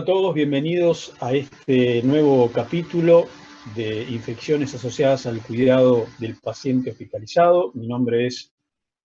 Hola a todos, bienvenidos a este nuevo capítulo de infecciones asociadas al cuidado del paciente hospitalizado. Mi nombre es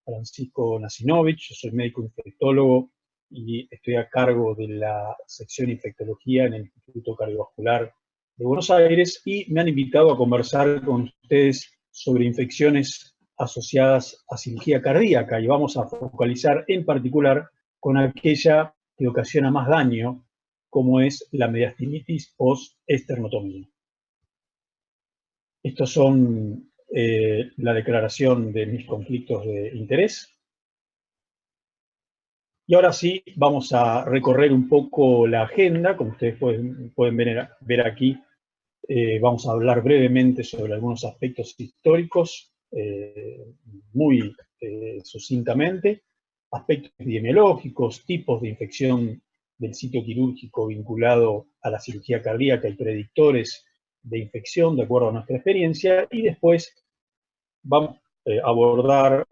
Francisco Nasinovich, yo soy médico infectólogo y estoy a cargo de la sección infectología en el Instituto Cardiovascular de Buenos Aires y me han invitado a conversar con ustedes sobre infecciones asociadas a cirugía cardíaca y vamos a focalizar en particular con aquella que ocasiona más daño, como es la mediastinitis post-esternotomía. Estos son la declaración de mis conflictos de interés. Y ahora sí, vamos a recorrer un poco la agenda. Como ustedes pueden ver aquí, vamos a hablar brevemente sobre algunos aspectos históricos, muy sucintamente, aspectos epidemiológicos, tipos de infección del sitio quirúrgico vinculado a la cirugía cardíaca y predictores de infección de acuerdo a nuestra experiencia, y después vamos a abordar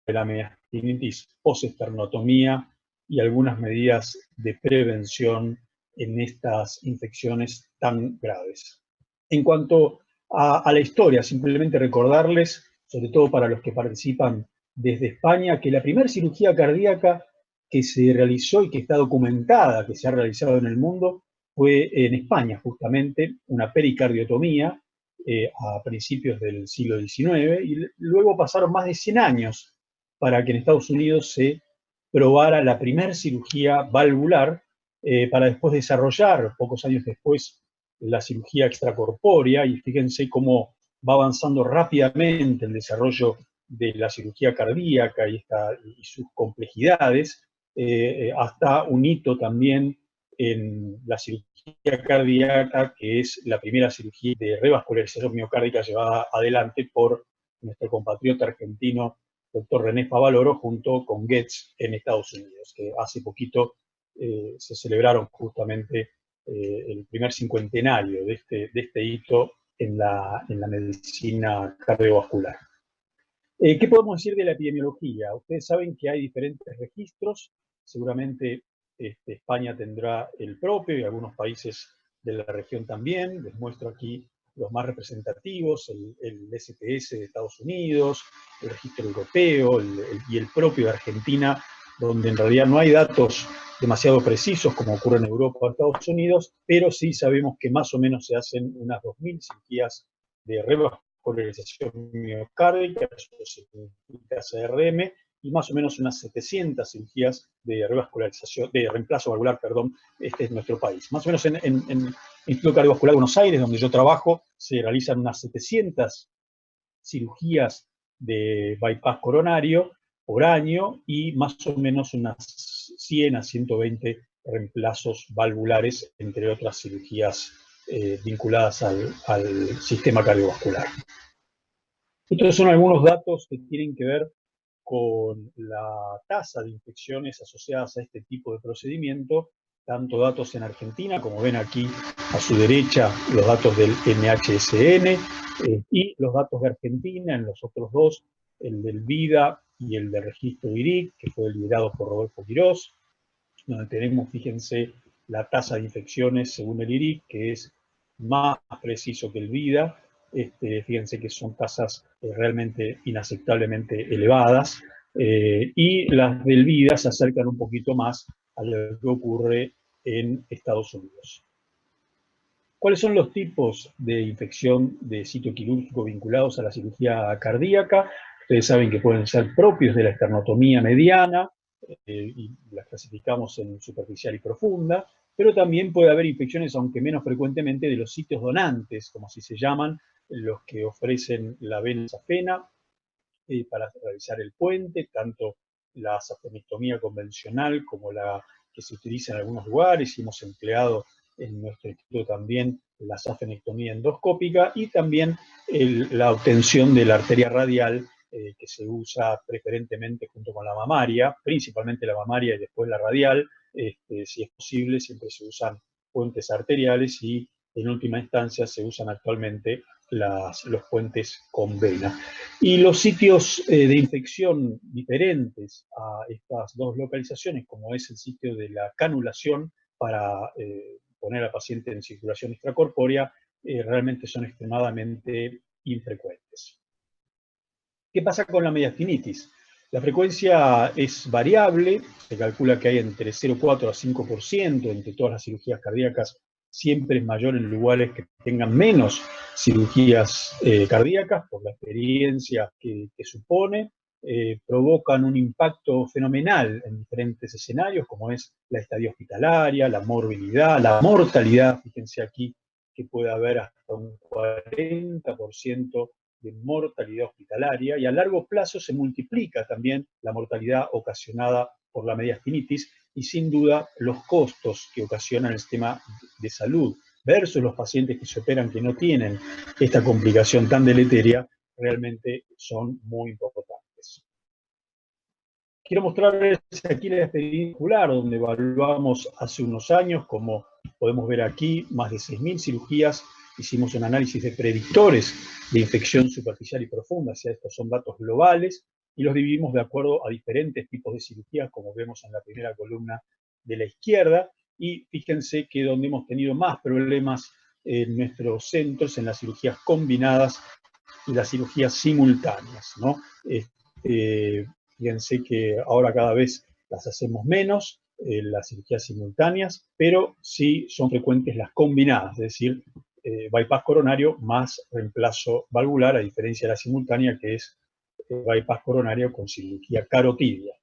la mediastinitis postesternotomía y algunas medidas de prevención en estas infecciones tan graves. En cuanto a la historia, simplemente recordarles, sobre todo para los que participan desde España, que la primera cirugía cardíaca que se realizó y que está documentada, que se ha realizado en el mundo, fue en España, justamente, una pericardiotomía a principios del siglo XIX, y luego pasaron más de 100 años para que en Estados Unidos se probara la primera cirugía valvular, para después desarrollar, pocos años después, la cirugía extracorpórea, y fíjense cómo va avanzando rápidamente el desarrollo de la cirugía cardíaca y sus complejidades, hasta un hito también en la cirugía cardíaca, que es la primera cirugía de revascularización miocárdica llevada adelante por nuestro compatriota argentino, doctor René Favaloro, junto con Goetz en Estados Unidos, que hace poquito se celebraron justamente el primer cincuentenario de este hito en la medicina cardiovascular. ¿Qué podemos decir de la epidemiología? Ustedes saben que hay diferentes registros, seguramente España tendrá el propio y algunos países de la región también. Les muestro aquí los más representativos, el STS de Estados Unidos, el registro europeo y el propio de Argentina, donde en realidad no hay datos demasiado precisos como ocurre en Europa o Estados Unidos, pero sí sabemos que más o menos se hacen unas 2.000 cirugías de revascularización miocárdica, eso significa CRM, y más o menos unas 700 cirugías de revascularización, de reemplazo valvular, perdón, este es nuestro país. Más o menos en el Instituto Cardiovascular de Buenos Aires, donde yo trabajo, se realizan unas 700 cirugías de bypass coronario por año y más o menos unas 100 a 120 reemplazos valvulares, entre otras cirugías vinculadas al sistema cardiovascular. Estos son algunos datos que tienen que ver con la tasa de infecciones asociadas a este tipo de procedimiento, tanto datos en Argentina, como ven aquí a su derecha, los datos del NHSN, y los datos de Argentina en los otros dos, el del VIDA y el del registro IRIC, que fue liderado por Rodolfo Quirós, donde tenemos, fíjense, la tasa de infecciones según el IRIC, que es más preciso que el VIDA. Fíjense que son tasas realmente inaceptablemente elevadas, y las del VIDA se acercan un poquito más a lo que ocurre en Estados Unidos. ¿Cuáles son los tipos de infección de sitio quirúrgico vinculados a la cirugía cardíaca? Ustedes saben que pueden ser propios de la esternotomía mediana, y las clasificamos en superficial y profunda, pero también puede haber infecciones, aunque menos frecuentemente, de los sitios donantes, como así se llaman, los que ofrecen la vena safena para realizar el puente, tanto la safenectomía convencional como la que se utiliza en algunos lugares, y hemos empleado en nuestro instituto también la safenectomía endoscópica, y también la obtención de la arteria radial, que se usa preferentemente junto con la mamaria, principalmente la mamaria y después la radial. Si es posible, siempre se usan puentes arteriales y en última instancia se usan actualmente los puentes con vena. Y los sitios de infección diferentes a estas dos localizaciones, como es el sitio de la canulación para poner al paciente en circulación extracorpórea realmente son extremadamente infrecuentes. ¿Qué pasa con la mediastinitis? La frecuencia es variable, se calcula que hay entre 0,4 a 5%, entre todas las cirugías cardíacas siempre es mayor en lugares que tengan menos cirugías cardíacas, por la experiencia que supone, provocan un impacto fenomenal en diferentes escenarios, como es la estadía hospitalaria, la morbilidad, la mortalidad. Fíjense aquí que puede haber hasta un 40% de mortalidad hospitalaria, y a largo plazo se multiplica también la mortalidad ocasionada por la mediastinitis, y sin duda los costos que ocasiona el sistema de salud versus los pacientes que se operan que no tienen esta complicación tan deleteria, realmente son muy importantes. Quiero mostrarles aquí la experiencia ocular, donde evaluamos hace unos años, como podemos ver aquí, más de 6.000 cirugías. Hicimos un análisis de predictores de infección superficial y profunda, o sea, estos son datos globales, y los dividimos de acuerdo a diferentes tipos de cirugías, como vemos en la primera columna de la izquierda, y fíjense que donde hemos tenido más problemas en nuestros centros, en las cirugías combinadas y las cirugías simultáneas, ¿no? Fíjense que ahora cada vez las hacemos menos, las cirugías simultáneas, pero sí son frecuentes las combinadas, es decir, bypass coronario más reemplazo valvular, a diferencia de la simultánea, que es bypass coronario con cirugía carotidia,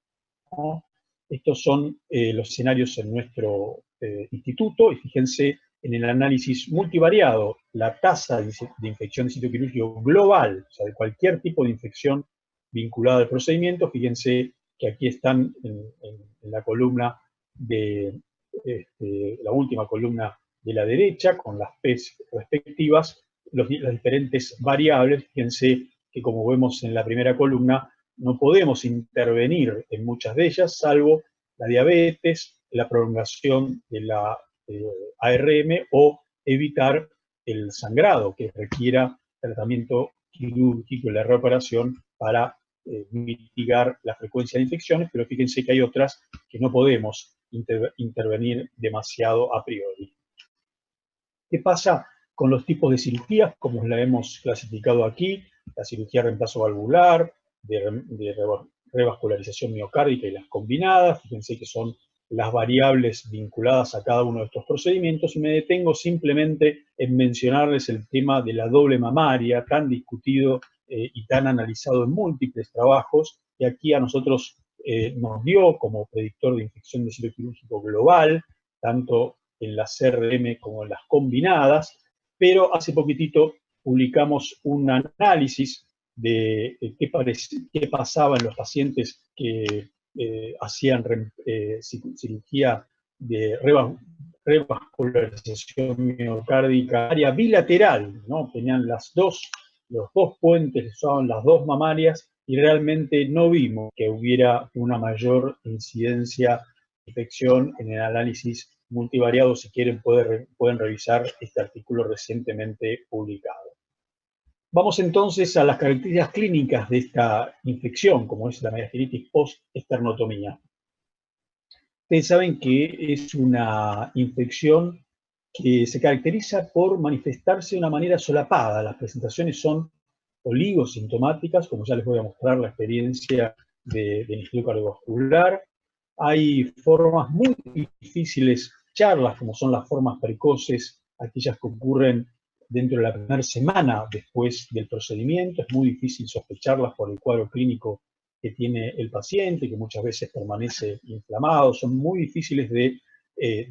¿no? Estos son los escenarios en nuestro instituto, y fíjense en el análisis multivariado, la tasa de infección de sitio quirúrgico global, o sea, de cualquier tipo de infección vinculada al procedimiento. Fíjense que aquí están en la columna de, la última columna de la derecha, con las P's respectivas, las diferentes variables. Fíjense que, como vemos en la primera columna, no podemos intervenir en muchas de ellas, salvo la diabetes, la prolongación de la ARM, o evitar el sangrado que requiera tratamiento quirúrgico y la reoperación para mitigar la frecuencia de infecciones, pero fíjense que hay otras que no podemos intervenir demasiado a priori. ¿Qué pasa con los tipos de cirugías, como la hemos clasificado aquí? La cirugía de reemplazo valvular, de revascularización miocárdica y las combinadas. Fíjense que son las variables vinculadas a cada uno de estos procedimientos, y me detengo simplemente en mencionarles el tema de la doble mamaria, tan discutido y tan analizado en múltiples trabajos, que aquí a nosotros nos dio como predictor de infección de sitio quirúrgico global, tanto en las CRM como en las combinadas, pero hace poquitito publicamos un análisis de qué pasaba en los pacientes que hacían cirugía de revascularización miocárdica área bilateral, ¿no? Tenían los dos puentes, usaban las dos mamarias, y realmente no vimos que hubiera una mayor incidencia de infección en el análisis multivariado. Si quieren, pueden revisar este artículo recientemente publicado. Vamos entonces a las características clínicas de esta infección, como es la mediastinitis post-esternotomía. Ustedes saben que es una infección que se caracteriza por manifestarse de una manera solapada. Las presentaciones son oligosintomáticas, como ya les voy a mostrar la experiencia del Instituto Cardiovascular. Hay formas muy difíciles, charlas, como son las formas precoces, aquellas que ocurren dentro de la primera semana después del procedimiento. Es muy difícil sospecharlas por el cuadro clínico que tiene el paciente, que muchas veces permanece inflamado. Son muy difíciles de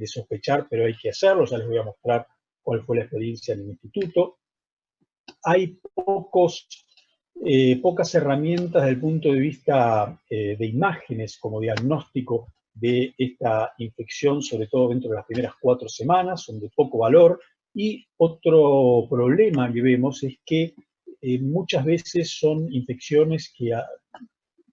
sospechar, pero hay que hacerlo. Ya les voy a mostrar cuál fue la experiencia en el instituto. Hay pocas herramientas desde el punto de vista de imágenes como diagnóstico de esta infección, sobre todo dentro de las primeras 4 semanas, son de poco valor. Y otro problema que vemos es que muchas veces son infecciones que,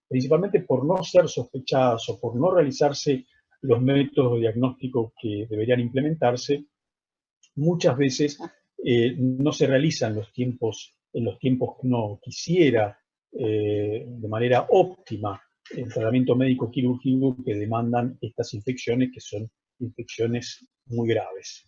principalmente por no ser sospechadas o por no realizarse los métodos de diagnóstico que deberían implementarse, muchas veces no se realizan en los tiempos que uno quisiera, de manera óptima, el tratamiento médico quirúrgico que demandan estas infecciones, que son infecciones muy graves.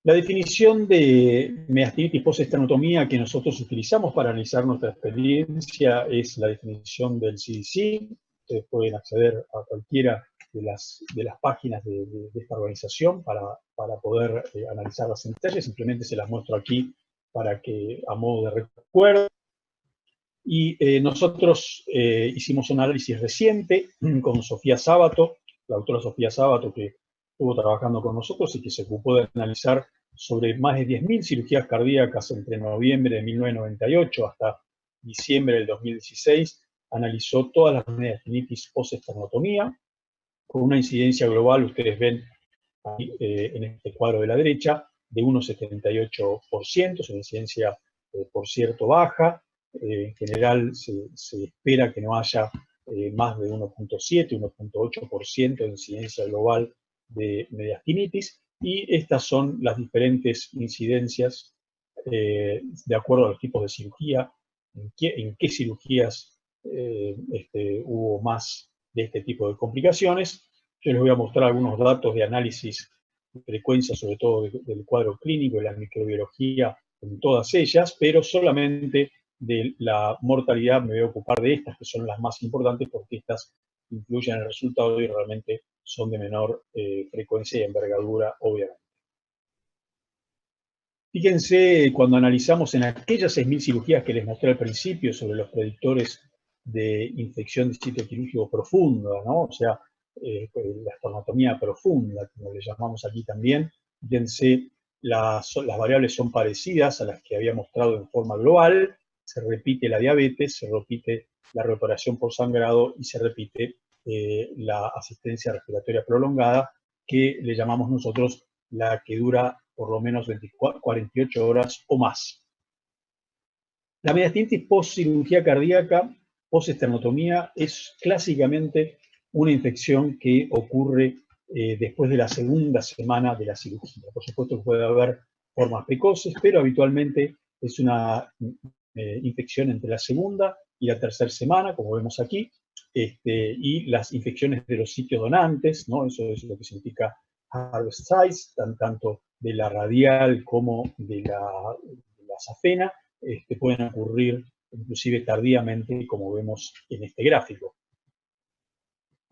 La definición de mediastinitis postesternotomía que nosotros utilizamos para analizar nuestra experiencia es la definición del CDC. Ustedes pueden acceder a cualquiera de las páginas de esta organización para poder analizarlas en detalle. Simplemente se las muestro aquí para que, a modo de recuerdo. Y nosotros hicimos un análisis reciente con Sofía Sábato, la autora Sofía Sábato, que estuvo trabajando con nosotros y que se ocupó de analizar sobre más de 10.000 cirugías cardíacas entre noviembre de 1998 hasta diciembre del 2016. Analizó todas las mediastinitis postesternotomía, con una incidencia global, ustedes ven ahí, en este cuadro de la derecha, de 1,78%, es una incidencia, por cierto, baja. En general se espera que no haya más de 1,7, 1,8% de incidencia global de mediastinitis, y estas son las diferentes incidencias de acuerdo a los tipos de cirugía, en qué cirugías hubo más de este tipo de complicaciones. Yo les voy a mostrar algunos datos de análisis de frecuencia, sobre todo del cuadro clínico y la microbiología en todas ellas, pero solamente de la mortalidad me voy a ocupar de estas, que son las más importantes, porque estas influyen en el resultado y realmente son de menor frecuencia y envergadura, obviamente. Fíjense, cuando analizamos en aquellas 6.000 cirugías que les mostré al principio sobre los predictores de infección de sitio quirúrgico profunda, ¿no? O sea, la esternotomía profunda, como le llamamos aquí también, fíjense, las variables son parecidas a las que había mostrado en forma global. Se repite la diabetes, se repite la recuperación por sangrado y se repite la asistencia respiratoria prolongada, que le llamamos nosotros la que dura por lo menos 48 horas o más. La mediastinitis post-cirugía cardíaca, post-esternotomía, es clásicamente una infección que ocurre después de la segunda semana de la cirugía. Por supuesto que puede haber formas precoces, pero habitualmente es una infección entre la segunda y la tercera semana, como vemos aquí, y las infecciones de los sitios donantes, ¿no? Eso es lo que significa harvest sites, tanto de la radial como de la safena, pueden ocurrir inclusive tardíamente, como vemos en este gráfico.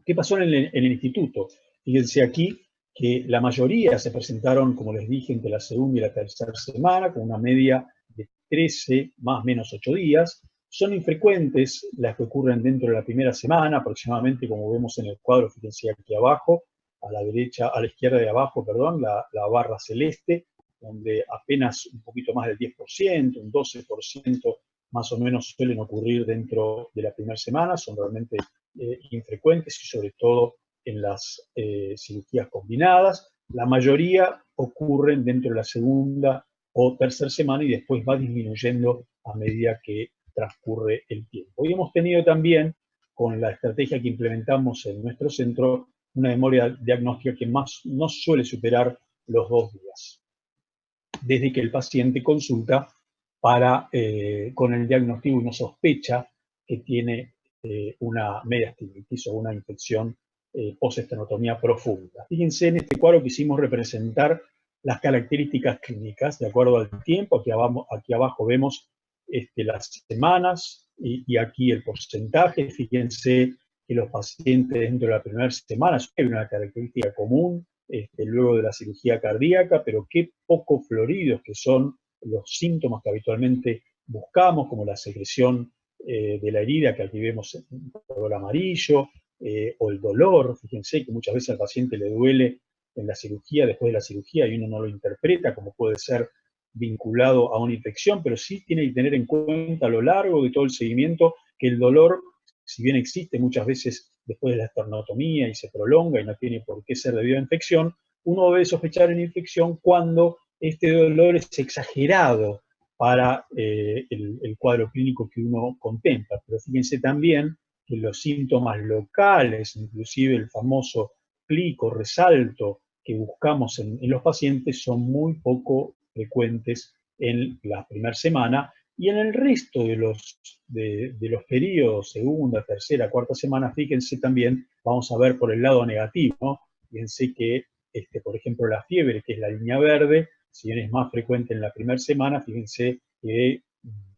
¿Qué pasó en el instituto? Fíjense aquí que la mayoría se presentaron, como les dije, entre la segunda y la tercera semana, con una media de 13 más o menos 8 días. Son infrecuentes las que ocurren dentro de la primera semana, aproximadamente, como vemos en el cuadro, fíjense aquí abajo, a la derecha, a la izquierda de abajo, perdón, la barra celeste, donde apenas un poquito más del 10%, un 12% más o menos suelen ocurrir dentro de la primera semana, son realmente infrecuentes y sobre todo en las cirugías combinadas. La mayoría ocurren dentro de la segunda o tercera semana y después va disminuyendo a medida que transcurre el tiempo. Y hemos tenido también, con la estrategia que implementamos en nuestro centro, una memoria diagnóstica que no suele superar los 2 días, desde que el paciente consulta con el diagnóstico y una sospecha que tiene una mediastinitis o una infección postesternotomía profunda. Fíjense, en este cuadro quisimos representar las características clínicas de acuerdo al tiempo. Aquí abajo vemos las semanas y aquí el porcentaje. Fíjense que los pacientes dentro de la primera semana, hay una característica común, luego de la cirugía cardíaca, pero qué poco floridos que son los síntomas que habitualmente buscamos, como la secreción de la herida, que aquí vemos en color amarillo, o el dolor. Fíjense que muchas veces al paciente le duele en la cirugía, después de la cirugía, y uno no lo interpreta como puede ser vinculado a una infección, pero sí tiene que tener en cuenta a lo largo de todo el seguimiento que el dolor, si bien existe muchas veces después de la esternotomía y se prolonga y no tiene por qué ser debido a infección, uno debe sospechar en infección cuando este dolor es exagerado para el cuadro clínico que uno contempla. Pero fíjense también que los síntomas locales, inclusive el famoso clic o resalto que buscamos en los pacientes, son muy poco frecuentes en la primera semana, y en el resto de los periodos, segunda, tercera, cuarta semana, fíjense también, vamos a ver por el lado negativo, ¿no? Fíjense que, por ejemplo, la fiebre, que es la línea verde, si bien es más frecuente en la primera semana, fíjense que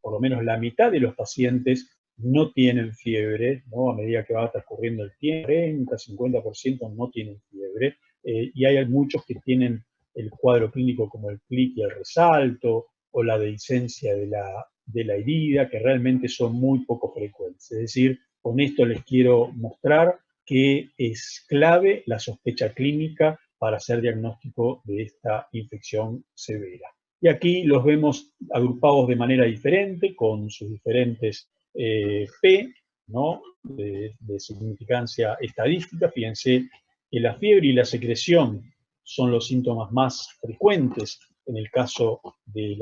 por lo menos la mitad de los pacientes no tienen fiebre, ¿no? A medida que va transcurriendo el tiempo, 30-50% no tienen fiebre, y hay muchos que tienen el cuadro clínico como el clic y el resalto, o la dehiscencia de la herida, que realmente son muy poco frecuentes. Es decir, con esto les quiero mostrar que es clave la sospecha clínica para hacer diagnóstico de esta infección severa. Y aquí los vemos agrupados de manera diferente, con sus diferentes P, ¿no? de significancia estadística. Fíjense que la fiebre y la secreción son los síntomas más frecuentes en el caso de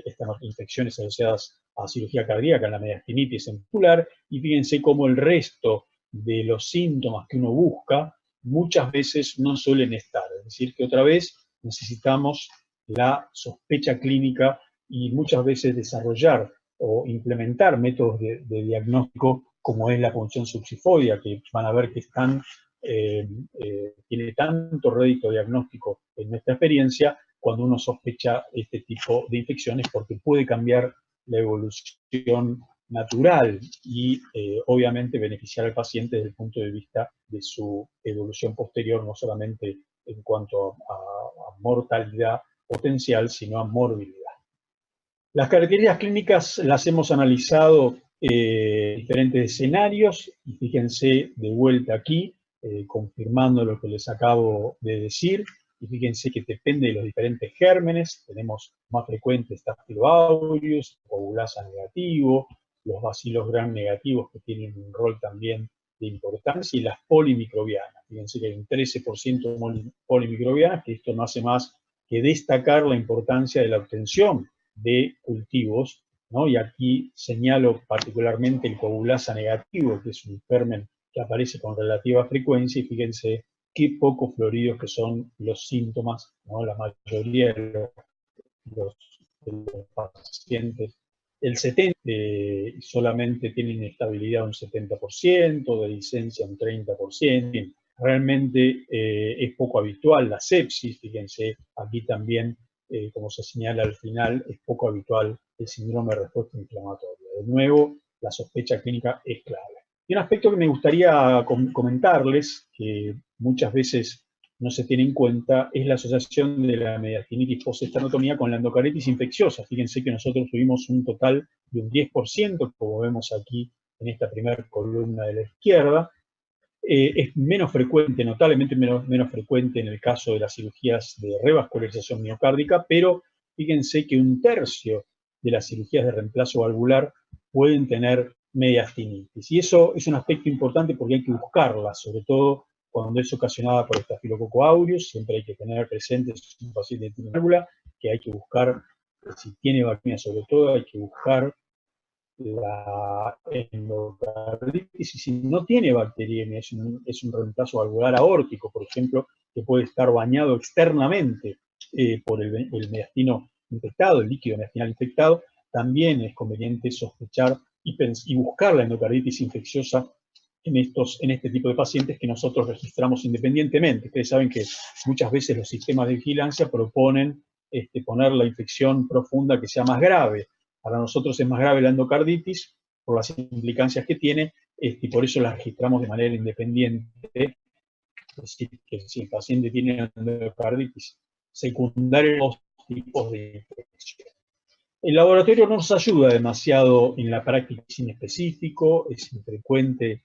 estas infecciones asociadas a cirugía cardíaca, en la mediastinitis en particular, y fíjense cómo el resto de los síntomas que uno busca muchas veces no suelen estar. Es decir, que otra vez necesitamos la sospecha clínica y muchas veces desarrollar o implementar métodos de diagnóstico como es la punción subxifoidea, que van a ver que tiene tanto rédito diagnóstico en nuestra experiencia cuando uno sospecha este tipo de infecciones, porque puede cambiar la evolución natural y obviamente beneficiar al paciente desde el punto de vista de su evolución posterior, no solamente en cuanto a mortalidad potencial, sino a morbilidad. Las características clínicas las hemos analizado en diferentes escenarios, y fíjense de vuelta aquí, confirmando lo que les acabo de decir, y fíjense que depende de los diferentes gérmenes. Tenemos más frecuentes Staphylococcus aureus, Coagulasa negativo, los bacilos gram negativos, que tienen un rol también de importancia, y las polimicrobianas. Fíjense que hay un 13% de polimicrobianas, que esto no hace más que destacar la importancia de la obtención de cultivos, ¿no? Y aquí señalo particularmente el Coagulasa negativo, que es un germen que aparece con relativa frecuencia, y fíjense qué poco floridos que son los síntomas, ¿no? La mayoría de los pacientes, el 70% solamente tienen estabilidad un 70%, de licencia un 30%, realmente es poco habitual la sepsis. Fíjense, aquí también, como se señala al final, es poco habitual el síndrome de respuesta inflamatoria. De nuevo, la sospecha clínica es clave. Y un aspecto que me gustaría comentarles, que muchas veces no se tiene en cuenta, es la asociación de la mediastinitis postesternotomía con la endocarditis infecciosa. Fíjense que nosotros tuvimos un total de un 10%, como vemos aquí en esta primera columna de la izquierda. Es menos frecuente, notablemente menos frecuente en el caso de las cirugías de revascularización miocárdica, pero fíjense que un tercio de las cirugías de reemplazo valvular pueden tener mediastinitis. Y eso es un aspecto importante porque hay que buscarla, sobre todo cuando es ocasionada por Staphylococcus aureus. Siempre hay que tener presente, si un paciente tiene válvula, que hay que buscar, si tiene bacteria sobre todo, hay que buscar la endocarditis, y si no tiene bacteriemia, es un reemplazo valvular aórtico, por ejemplo, que puede estar bañado externamente por el mediastino infectado, el líquido mediastinal infectado, también es conveniente sospechar y buscar la endocarditis infecciosa en este tipo de pacientes que nosotros registramos independientemente. Ustedes saben que muchas veces los sistemas de vigilancia proponen poner la infección profunda que sea más grave. Para nosotros es más grave la endocarditis por las implicancias que tiene, y por eso la registramos de manera independiente. Es decir, que si el paciente tiene endocarditis secundaria, dos tipos de infección. El laboratorio no nos ayuda demasiado en la práctica sin específico, es infrecuente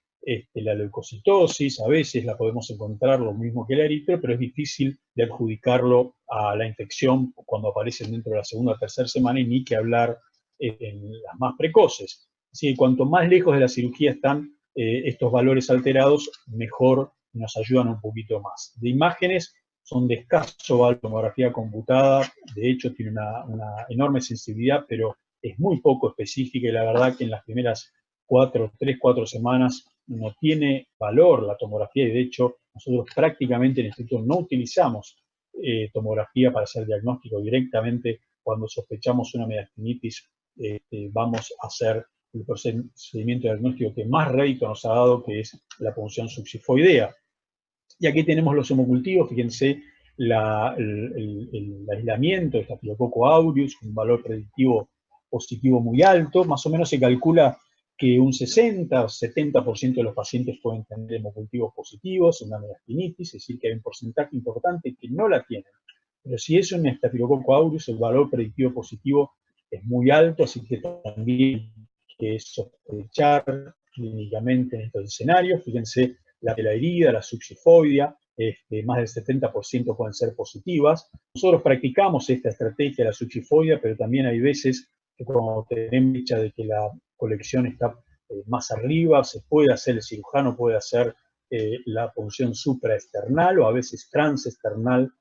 la leucocitosis, a veces la podemos encontrar lo mismo que el eritro, pero es difícil de adjudicarlo a la infección cuando aparecen dentro de la segunda o tercera semana, y ni que hablar en las más precoces. Así que cuanto más lejos de la cirugía están estos valores alterados, mejor nos ayudan un poquito más. De imágenes son de escaso tomografía computada, de hecho tiene una enorme sensibilidad, pero es muy poco específica, y la verdad que en las primeras 3-4 semanas no tiene valor la tomografía, y de hecho nosotros prácticamente en el instituto no utilizamos tomografía para hacer diagnóstico. Directamente cuando sospechamos una mediastinitis vamos a hacer el procedimiento diagnóstico que más rédito nos ha dado, que es la punción subxifoidea. Y aquí tenemos los hemocultivos. Fíjense el aislamiento de Staphylococcus aureus, con un valor predictivo positivo muy alto. Más o menos se calcula que un 60 o 70% de los pacientes pueden tener hemocultivos positivos en una mediastinitis, es decir, que hay un porcentaje importante que no la tienen. Pero si es un Staphylococcus aureus, el valor predictivo positivo es muy alto, así que también hay que sospechar clínicamente en estos escenarios. Fíjense, la de la herida, la subxifoidea, más del 70% pueden ser positivas. Nosotros practicamos esta estrategia de la subxifoidea, pero también hay veces que cuando tenemos dicha de que la colección está más arriba, se puede hacer, el cirujano puede hacer la punción supraesternal o a veces transesternal,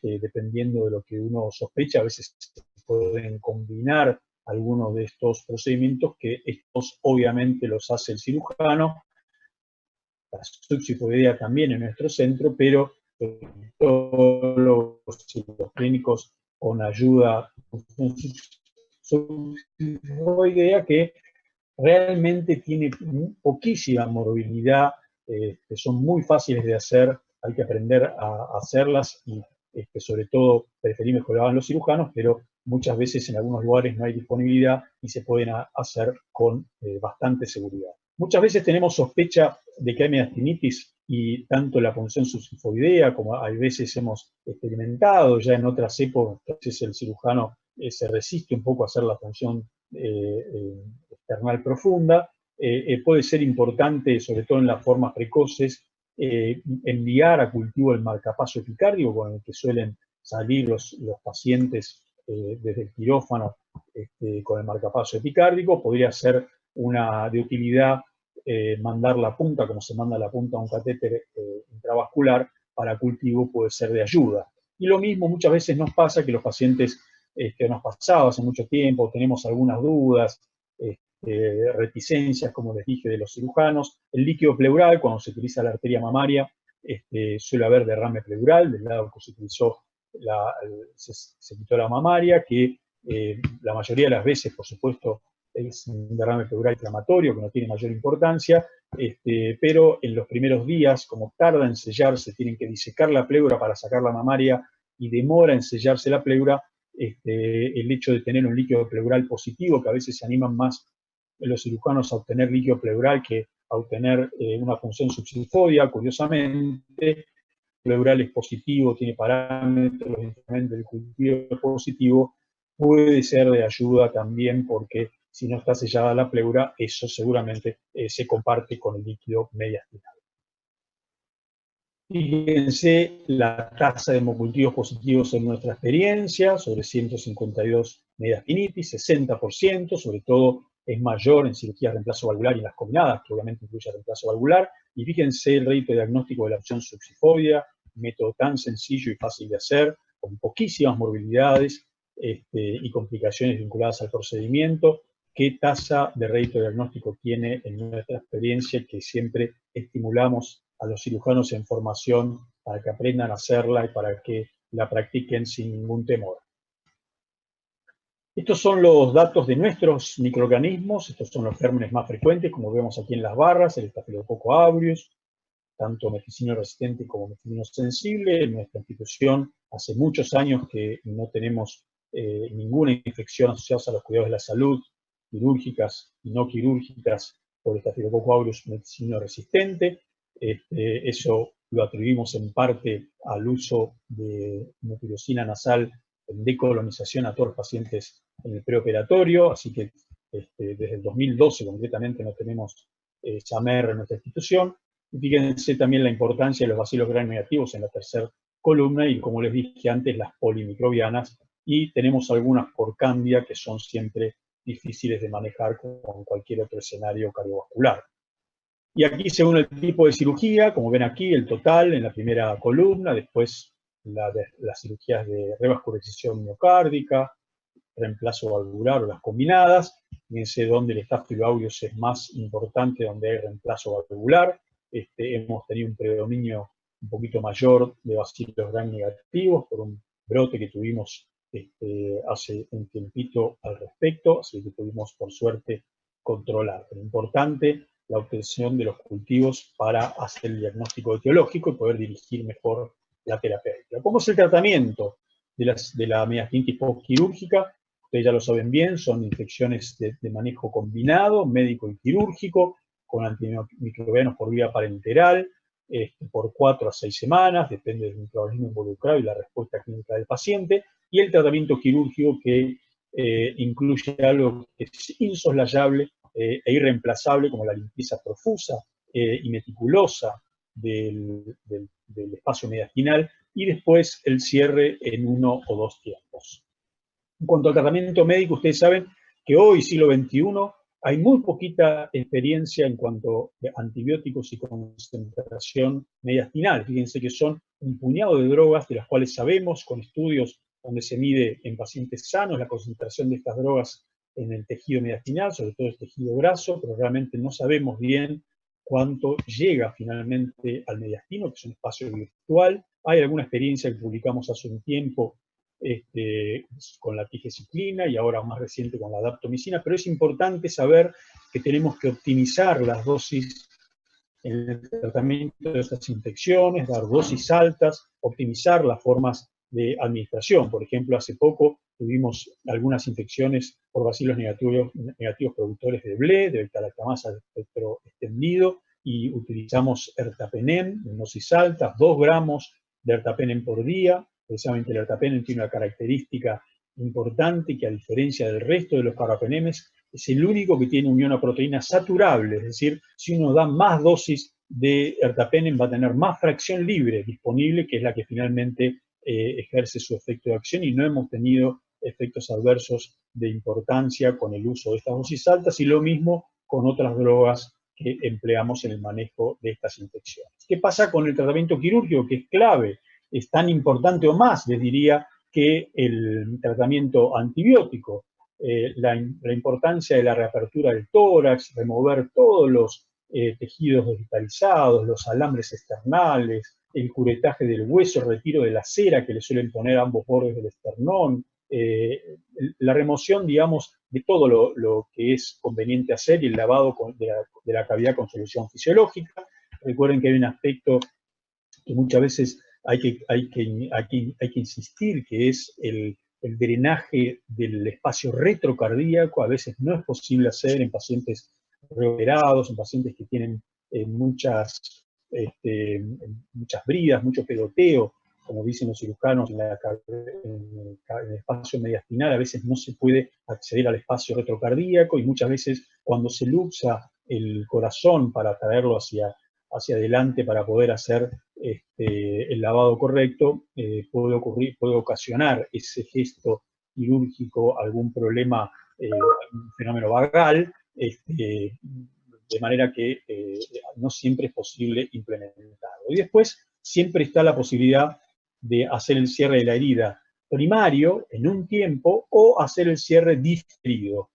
dependiendo de lo que uno sospecha. A veces se pueden combinar algunos de estos procedimientos, que estos obviamente los hace el cirujano. La subxifoidea también en nuestro centro, pero todos los clínicos con ayuda subxifoidea, que realmente tiene poquísima morbilidad, que son muy fáciles de hacer, hay que aprender a hacerlas y sobre todo preferimos que lo hagan los cirujanos, pero muchas veces en algunos lugares no hay disponibilidad y se pueden hacer con bastante seguridad. Muchas veces tenemos sospecha de que hay mediastinitis y tanto la punción subxifoidea como hay veces hemos experimentado ya en otras épocas, entonces el cirujano se resiste un poco a hacer la punción external profunda. Puede ser importante, sobre todo en las formas precoces, enviar a cultivo el marcapaso epicárdico con el que suelen salir los pacientes desde el quirófano con el marcapaso epicárdico. Podría ser de utilidad mandar la punta, como se manda la punta a un catéter intravascular para cultivo, puede ser de ayuda. Y lo mismo muchas veces nos pasa que los pacientes que nos pasaba hace mucho tiempo, tenemos algunas dudas, reticencias, como les dije, de los cirujanos. El líquido pleural, cuando se utiliza la arteria mamaria, suele haber derrame pleural, del lado que se utilizó, se quitó la mamaria, que la mayoría de las veces, por supuesto, es un derrame pleural inflamatorio, que no tiene mayor importancia, pero en los primeros días, como tarda en sellarse, tienen que disecar la pleura para sacar la mamaria y demora en sellarse la pleura. El hecho de tener un líquido pleural positivo, que a veces se animan más los cirujanos a obtener líquido pleural que a obtener una punción subxifoidea. Curiosamente, pleural es positivo, tiene parámetros del cultivo positivo, puede ser de ayuda también, porque si no está sellada la pleura, eso seguramente se comparte con el líquido mediastinal. Fíjense la tasa de hemocultivos positivos en nuestra experiencia, sobre 152 mediastinitis, 60%, sobre todo es mayor en cirugías de reemplazo valvular y en las combinadas, que obviamente incluye reemplazo valvular. Y fíjense el rédito diagnóstico de la opción subxifoidea, método tan sencillo y fácil de hacer, con poquísimas morbilidades y complicaciones vinculadas al procedimiento. ¿Qué tasa de rédito diagnóstico tiene en nuestra experiencia, que siempre estimulamos a los cirujanos en formación para que aprendan a hacerla y para que la practiquen sin ningún temor? Estos son los datos de nuestros microorganismos, estos son los gérmenes más frecuentes, como vemos aquí en las barras, el Staphylococcus aureus, tanto meticilino resistente como meticilino sensible. En nuestra institución hace muchos años que no tenemos ninguna infección asociada a los cuidados de la salud, quirúrgicas y no quirúrgicas, por el Staphylococcus aureus meticilino resistente. Eso lo atribuimos en parte al uso de mupirocina nasal en decolonización a todos los pacientes en el preoperatorio, así que desde el 2012 concretamente no tenemos SAMR en nuestra institución. Y fíjense también la importancia de los bacilos gram negativos en la tercera columna, y como les dije antes, las polimicrobianas, y tenemos algunas por Candida que son siempre difíciles de manejar con cualquier otro escenario cardiovascular. Y aquí, según el tipo de cirugía, como ven aquí, el total en la primera columna, después las cirugías de revascularización miocárdica, reemplazo valvular o las combinadas. Fíjense dónde el Staphylococcus aureus es más importante, donde hay reemplazo valvular. Hemos tenido un predominio un poquito mayor de bacilos gram negativos por un brote que tuvimos hace un tiempito al respecto, así que pudimos, por suerte, controlar. Pero importante la obtención de los cultivos para hacer el diagnóstico etiológico y poder dirigir mejor la terapéutica. ¿Cómo es el tratamiento de la mediastinitis postquirúrgica? Ustedes ya lo saben bien, son infecciones de manejo combinado, médico y quirúrgico, con antimicrobianos por vía parenteral, por 4 a 6 semanas, depende del microorganismo involucrado y la respuesta clínica del paciente, y el tratamiento quirúrgico que incluye algo que es insoslayable e irreemplazable, como la limpieza profusa y meticulosa del espacio mediastinal, y después el cierre en 1 o 2 tiempos. En cuanto al tratamiento médico, ustedes saben que hoy, siglo XXI, hay muy poquita experiencia en cuanto a antibióticos y concentración mediastinal. Fíjense que son un puñado de drogas de las cuales sabemos, con estudios donde se mide en pacientes sanos la concentración de estas drogas en el tejido mediastinal, sobre todo el tejido graso, pero realmente no sabemos bien cuánto llega finalmente al mediastino, que es un espacio virtual. Hay alguna experiencia que publicamos hace un tiempo con la tigecyclina y ahora más reciente con la daptomicina, pero es importante saber que tenemos que optimizar las dosis en el tratamiento de estas infecciones, dar dosis altas, optimizar las formas de administración. Por ejemplo, hace poco tuvimos algunas infecciones por bacilos negativos productores de BLE, de beta-lactamasa de espectro extendido, y utilizamos ertapenem en dosis altas, 2 gramos de ertapenem por día. Precisamente el ertapenem tiene una característica importante que, a diferencia del resto de los carbapenemes, es el único que tiene unión a proteína saturable, es decir, si uno da más dosis de ertapenem va a tener más fracción libre disponible, que es la que finalmente ejerce su efecto de acción, y no hemos tenido efectos adversos de importancia con el uso de estas dosis altas, y lo mismo con otras drogas que empleamos en el manejo de estas infecciones. ¿Qué pasa con el tratamiento quirúrgico, que es clave? Es tan importante o más, les diría, que el tratamiento antibiótico. La importancia de la reapertura del tórax, remover todos los tejidos digitalizados, los alambres externales, el curetaje del hueso, el retiro de la cera que le suelen poner a ambos bordes del esternón, la remoción, digamos, de todo lo que es conveniente hacer, y el lavado de la cavidad con solución fisiológica. Recuerden que hay un aspecto que muchas veces hay que insistir, que es el drenaje del espacio retrocardíaco. A veces no es posible hacer en pacientes reoperados, en pacientes que tienen muchas bridas, mucho pedoteo, como dicen los cirujanos, en el espacio mediastinal. A veces no se puede acceder al espacio retrocardíaco, y muchas veces cuando se luxa el corazón para traerlo hacia adelante para poder hacer el lavado correcto, puede ocasionar ese gesto quirúrgico algún problema, un fenómeno vagal, de manera que no siempre es posible implementarlo. Y después siempre está la posibilidad de hacer el cierre de la herida primario en un tiempo, o hacer el cierre diferido.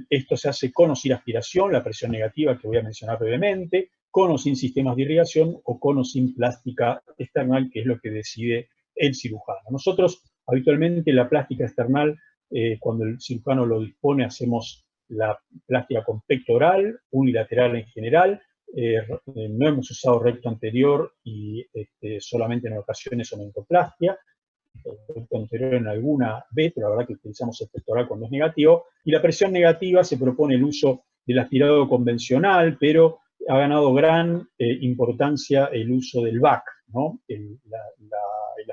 Esto se hace con o sin aspiración, la presión negativa que voy a mencionar brevemente, con o sin sistemas de irrigación, o con o sin plástica external, que es lo que decide el cirujano. Nosotros habitualmente la plástica external, cuando el cirujano lo dispone, hacemos la plástica con pectoral, unilateral en general. No hemos usado recto anterior y solamente en ocasiones omentoplastia. Anterior en alguna vez, pero la verdad que utilizamos el pectoral cuando es negativo. Y la presión negativa, se propone el uso del aspirado convencional, pero ha ganado gran importancia el uso del VAC, ¿no? El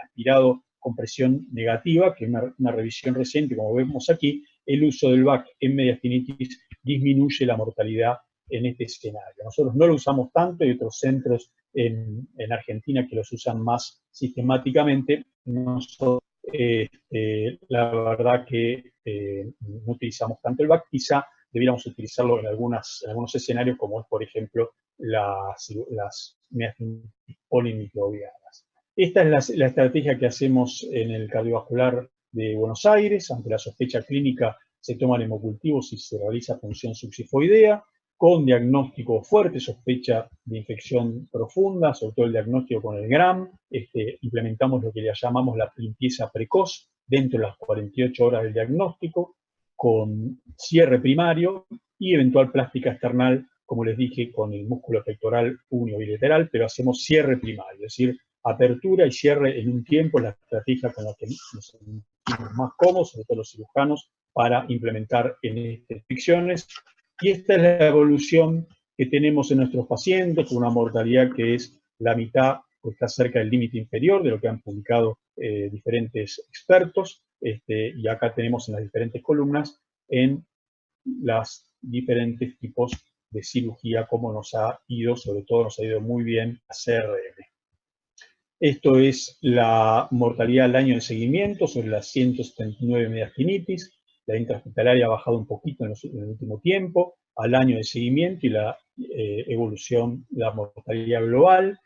aspirado con presión negativa, que una revisión reciente, como vemos aquí, el uso del VAC en mediastinitis disminuye la mortalidad en este escenario. Nosotros no lo usamos tanto, hay otros centros en Argentina que los usan más sistemáticamente. Nosotros, la verdad que no utilizamos tanto el VAC, quizá debiéramos utilizarlo en algunos escenarios, como es, por ejemplo, las mediastinitis polimicrobianas. Esta es la estrategia que hacemos en el cardiovascular de Buenos Aires. Ante la sospecha clínica se toman hemocultivos y se realiza punción subxifoidea, con diagnóstico fuerte, sospecha de infección profunda, sobre todo el diagnóstico con el GRAM. Implementamos lo que le llamamos la limpieza precoz dentro de las 48 horas del diagnóstico, con cierre primario y eventual plástica external como les dije, con el músculo pectoral unio bilateral, pero hacemos cierre primario, es decir, apertura y cierre en un tiempo, es la estrategia con la que nos sentimos más cómodos, sobre todo los cirujanos, para implementar en estas fricciones. Y esta es la evolución que tenemos en nuestros pacientes, con una mortalidad que es la mitad, o está cerca del límite inferior de lo que han publicado diferentes expertos. Y acá tenemos en las diferentes columnas, en los diferentes tipos de cirugía, cómo nos ha ido, sobre todo nos ha ido muy bien a CRM. Esto es la mortalidad al año de seguimiento sobre las 179 mediastinitis. La intrahospitalaria ha bajado un poquito en el último tiempo, al año de seguimiento y la evolución de la mortalidad global.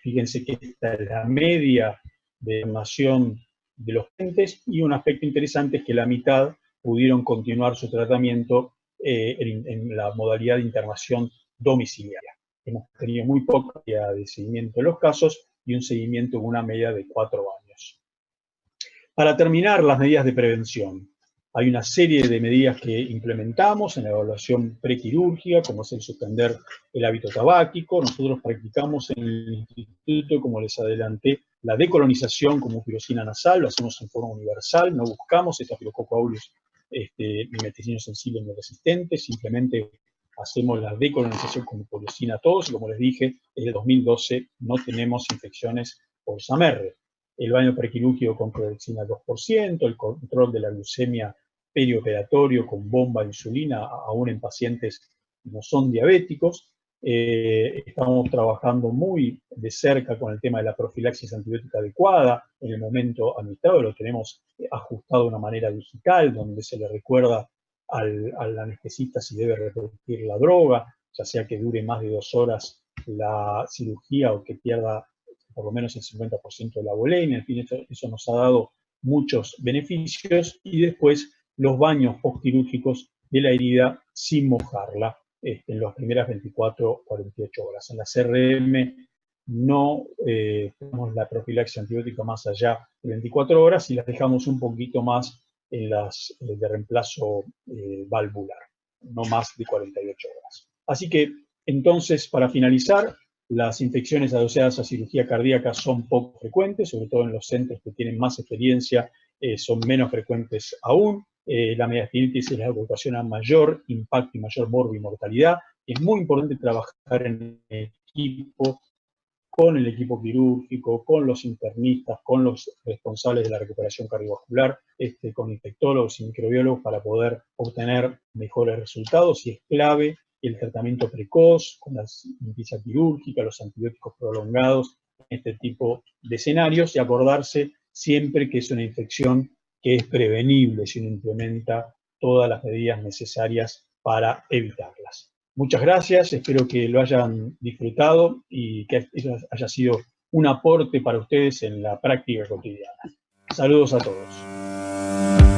Fíjense que esta es la media de internación de los pacientes, y un aspecto interesante es que la mitad pudieron continuar su tratamiento en la modalidad de internación domiciliaria. Hemos tenido muy poca de seguimiento de los casos y un seguimiento en una media de 4 años. Para terminar, las medidas de prevención. Hay una serie de medidas que implementamos en la evaluación prequirúrgica, como es el suspender el hábito tabáquico. Nosotros practicamos en el instituto, como les adelanté, la decolonización con muflirocina nasal, lo hacemos en forma universal, no buscamos Staphylococcus aureus ni meticillium sensible ni resistente, simplemente hacemos la decolonización con muflirocina a todos, y como les dije, desde 2012 no tenemos infecciones por SAMR. El baño prequirúrgico con clorexina al 2%, el control de la glucemia perioperatorio con bomba de insulina, aún en pacientes que no son diabéticos. Estamos trabajando muy de cerca con el tema de la profilaxis antibiótica adecuada. En el momento administrado lo tenemos ajustado de una manera digital, donde se le recuerda al anestesista si debe repetir la droga, ya sea que dure más de 2 horas la cirugía o que pierda por lo menos el 50% de la volemia. En fin, eso nos ha dado muchos beneficios. Y después los baños postquirúrgicos de la herida sin mojarla en las primeras 24 48 horas. En la CRM no tenemos la profilaxis antibiótica más allá de 24 horas y las dejamos un poquito más en las de reemplazo valvular, no más de 48 horas. Así que, entonces, para finalizar, las infecciones asociadas a cirugía cardíaca son poco frecuentes, sobre todo en los centros que tienen más experiencia, son menos frecuentes aún. La mediastinitis es la que ocasiona mayor impacto y mayor morbimortalidad. Es muy importante trabajar en equipo, con el equipo quirúrgico, con los internistas, con los responsables de la recuperación cardiovascular, con infectólogos y microbiólogos para poder obtener mejores resultados, y es clave el tratamiento precoz, con la limpieza quirúrgica, los antibióticos prolongados, este tipo de escenarios, y acordarse siempre que es una infección que es prevenible si uno implementa todas las medidas necesarias para evitarlas. Muchas gracias, espero que lo hayan disfrutado y que haya sido un aporte para ustedes en la práctica cotidiana. Saludos a todos.